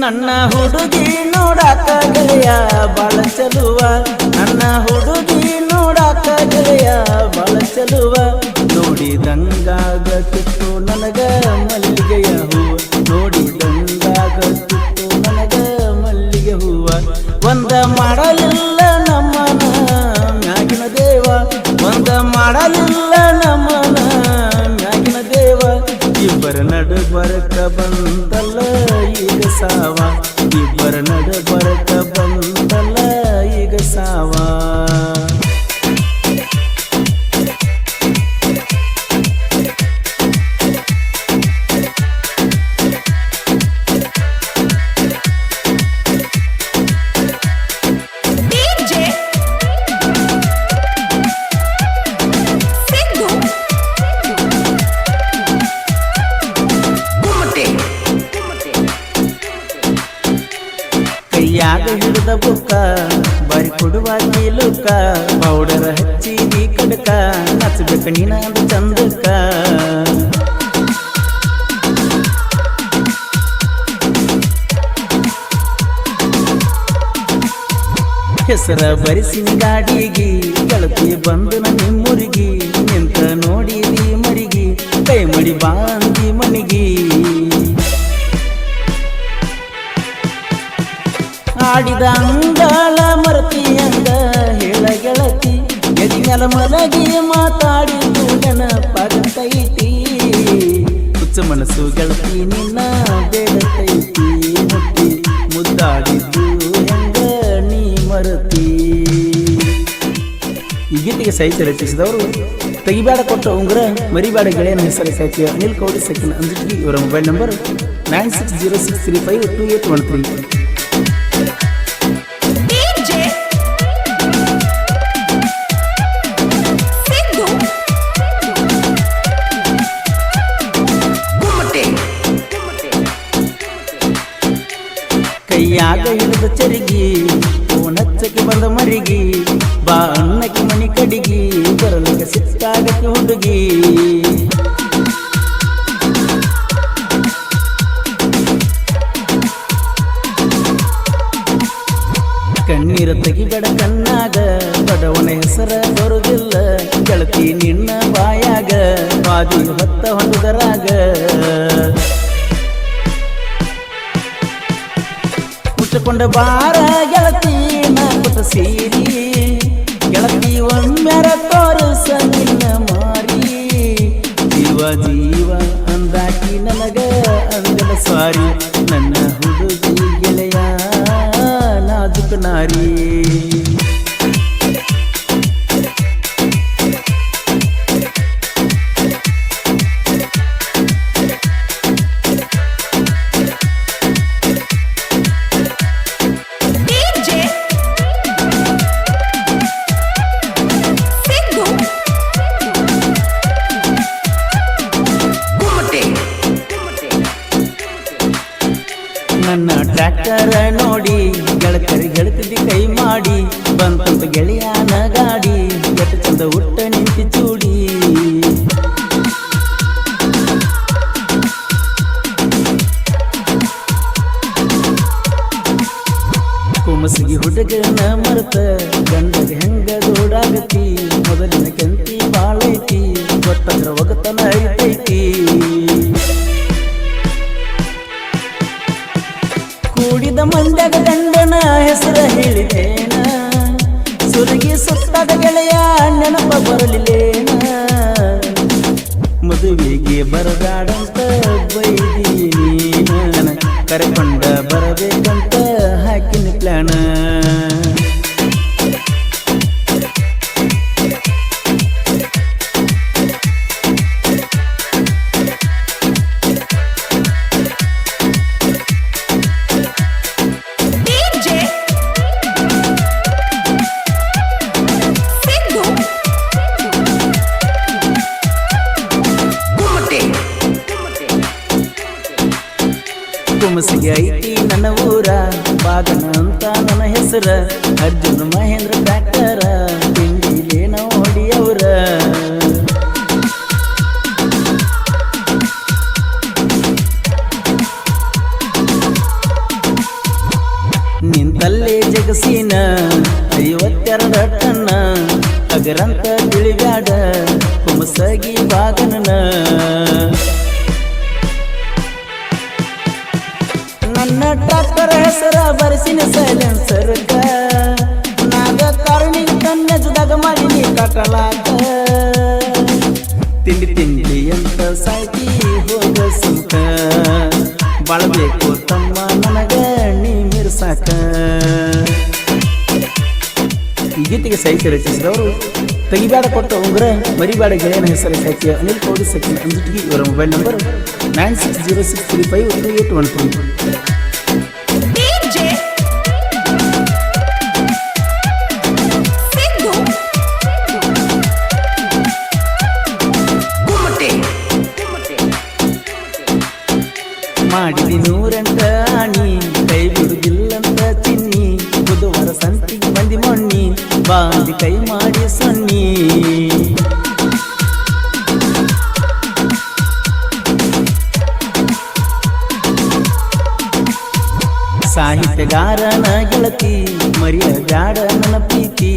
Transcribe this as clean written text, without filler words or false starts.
ನನ್ನ ಹುಡುಗಿ ನೋಡಾಕ ಗೆಳೆಯ ಬಾಳ ಚಲುವ ನನ್ನ ಹುಡುಗಿ ನೋಡಾಕ ಗೆಳೆಯ ಬಾಳ ಚಲುವ ನೋಡಿದಂಗಾಗತ್ತಿತ್ತು ನನಗ ಮಲ್ಲಿಗೆಯ ಹೂವ ನೋಡಿದಂಗಾಗತ್ತಿತ್ತು ನನಗ ಮಲ್ಲಿಗೆ ಹೂವ ಒಂದ ಮಾಡಲಿಲ್ಲ ನಮ್ಮನ ಮ್ಯಾಗಿನ ದೇವ ಒಂದ ಮಾಡಲಿಲ್ಲ ನಮ್ಮನ ಮ್ಯಾಗಿನ ದೇವ ಇಬ್ಬರ ನಡು ಬರಕ ಬಂದಲ್ಲ ಈಗ ಸಾವ ಇಬ್ಬರ ನಡು ಬರಕ ಬಂದಲ್ಲ ಈಗ ಸಾವ ಕೈಯಾಗ ಹಿಡಿದ ಬುಕ್ಕ ಬಾರಿ ಕೊಡುವ ಕೀಲುಕ ಪೌಡರ್ ಹಚ್ಚಿದಿ ಕಡಕ ನಚ್ಚಬೇಕ ನೀನ ಚಂದಕ್ಕ ಹೆಸರ ಬರಿಸಿನ ಗಾಡಿಗಿ ಗೆಳತಿ ಬಂದು ನಿಮ್ಮುರಿಗಿ ನಿಂತ ನೋಡಿದಿ ಮರಿಗಿ ಕೈ ಮಡಿ ಬಾಂದಿ ಮನಿಗಿ ಆಡಿದ ಅಂಗಳ ಮರತಿ ಅಂದ ಹೇಳ ಗೆಳತಿ ಎದಿನೆಲ ಮಲಗಿ ಮಾತಾಡಿದ್ದು ನೆನಪಾಗತೈತಿ ಹುಚ್ಚ ಮನಸ್ಸು ಗೆಳತಿ ನಿನ್ನ ಬೇಡತೈತಿ ಮುಟ್ಟಿ ಮುದ್ದಾಡಿದ್ದು ಹೆಂಗ ನೀ ಮರತಿ. ಈ ಗೀತೆಗೆ ಸಾಹಿತ್ಯ ರಚಿಸಿದವರು ತೆಗಿಬೇಡ ಕೊಟ್ಟ ಉಂಗುರ ಮರಿಬೇಡ ಗೆಳೆಯನ ಹೆಸರು ಸಾಹಿತ್ಯ ಅನಿಲ್ ಕೌಡಿ ಸೆಕೆಂಡ್ ಅಂಜಿಟ್ಗಿ. ಇವರ ಮೊಬೈಲ್ ನಂಬರ್ 9606352813. ಕೈಯಾಗ ಹಿಡಿದ ಚರಿಗಿ ಓನಚ್ಚಕ್ಕೆ ಬಂದ ಮರಿಗಿ ಬಾ ಅನ್ನಕ್ಕೆ ಮನಿ ಕಡಿಗಿ ಬರಲಿಕ್ಕೆ ಸಿಕ್ಕಾಗಕ್ಕೆ ಹುಡುಗಿ ಕಣ್ಣೀರ ತೆಗಿಬೇಡ ಕಣ್ಣಾಗ ಬಡವನ ಹೆಸರ ಬರುದಿಲ್ಲ ಗೆಳತಿ ನಿನ್ನ ಬಾಯಾಗ ಬಾದಿ ಹೊತ್ತ ಹೊಂದುದರಾಗ ಮುಟ್ಟಕೊಂಡ ಬಾರ ಗೆಳತಿ ನಾಕುತ ಸೀರಿ ಗೆಳತಿ ಒಮ್ಮೆರ ತೋರಿಸ ನಿನ್ನ ಮಾರಿ ಜೀವ ಜೀವ ಅಂದಾಕಿ ನನಗ ಅಂದಲ ಸಾರಿ ನನ್ನ ಹುಡುಗಿ ಗೆಳೆಯ ನಾಜುಕ ನಾರಿ. ನನ್ನ ಟ್ರ್ಯಾಕ್ಟರ್ ನೋಡಿ ಗೆಳಕರಿ ಗೆಳತಿದ್ದಿ ಕೈ ಮಾಡಿ ಬಂತಂತ ಗೆಳೆಯನ ಗಾಡಿ ಎಟ್ಟು ಚಂದ ಉಟ್ಟ ನಿಂತಿ ಚೂಡಿ ಕುಮಸಿಗಿ ಹುಡುಗನ ಮರೆತ ಗಂಡಗ ಹೆಂಗ ದೋಡಾಗತಿ ಮೊದಲಿನ ಕೆಂತಿ ಬಾಳೈತಿ ಗೊತ್ತಂದ್ರ ಒಗತನ ಐತೈತಿ ಕೂಡಿದ ಮಂದ್ಯಾಗ ಗಂಡನ ಹೆಸರ ಹೇಳಿದೇನ ಸುರಗಿ ಸುತ್ತಾದ ಗೆಳೆಯ ನೆನಪ ಬರಲಿಲ್ಲೇನ ಮದುವೆಗೆ ಬರದಾಡಂತ ಬೈದೀನಿ ಕರೆಕೊಂಡ ಬರಬೇಕಂತ ಹಾಕಿನ ಪ್ಲಾನ ಕುಮಸಿಗೆ ಐತಿ ನನ್ನ ಊರ ಬಾಗನ ಅಂತ ನನ್ನ ಹೆಸರ ಅರ್ಜುನ ಮಹೇಂದ್ರ ಟ್ರ್ಯಾಕ್ಟರ ತಿಂಡಿಲೇನ ಹೊಡಿಯವ್ರ ನನ್ನ ಜುದಾಗ ಮಾಡಿ ನೀ ಕಟ್ಟಲಾಕ ತಿಂಡಿ ತಿಂಡಿ ಅಂತ ಸಾಕಿ ಹೋಗ ಸುಂಕ ಬಾಳಬೇಕು ತಮ್ಮ ನನಗ ನೀ ಮಿರ್ಸಾಕ. ಈ ಗೀತೆಗೆ ಸಾಹಿತ್ಯ ರಚಿಸಿದವರು ತೆಗಿಬೇಡ ಕೊಟ್ಟ ಉಂಗ್ರ ಮರಿಬೇಡ ಗೆಳೆಯನ ಹೆಸರು ಸಾಕಿ ಅನಿಲ್ ಕೌಡಿ ಸೆಕೆಂಡ್ ಅಂಜಿಟಿಗೆ. ಇವರ ಮೊಬೈಲ್ ನಂಬರ್ 9606352813. ಮಾಡಿದಿ ನೂರಂತ ಆಣಿ ಕೈ ಬಿಡುದಿಲ್ಲಂತ ಚಿನ್ನಿ ಬುಧವಾರ ಸಂತಿಗೆ ಬಂದಿ ಮೊನ್ನಿ ಬಾಂದಿ ಕೈ ಮಾಡಿ ಸೊನ್ನಿ. ಸಾಹಿತ್ಯಗಾರನ ಗೆಳತಿ ಮರಿಯ ಬ್ಯಾಡ ನನ್ನ ಪ್ರೀತಿ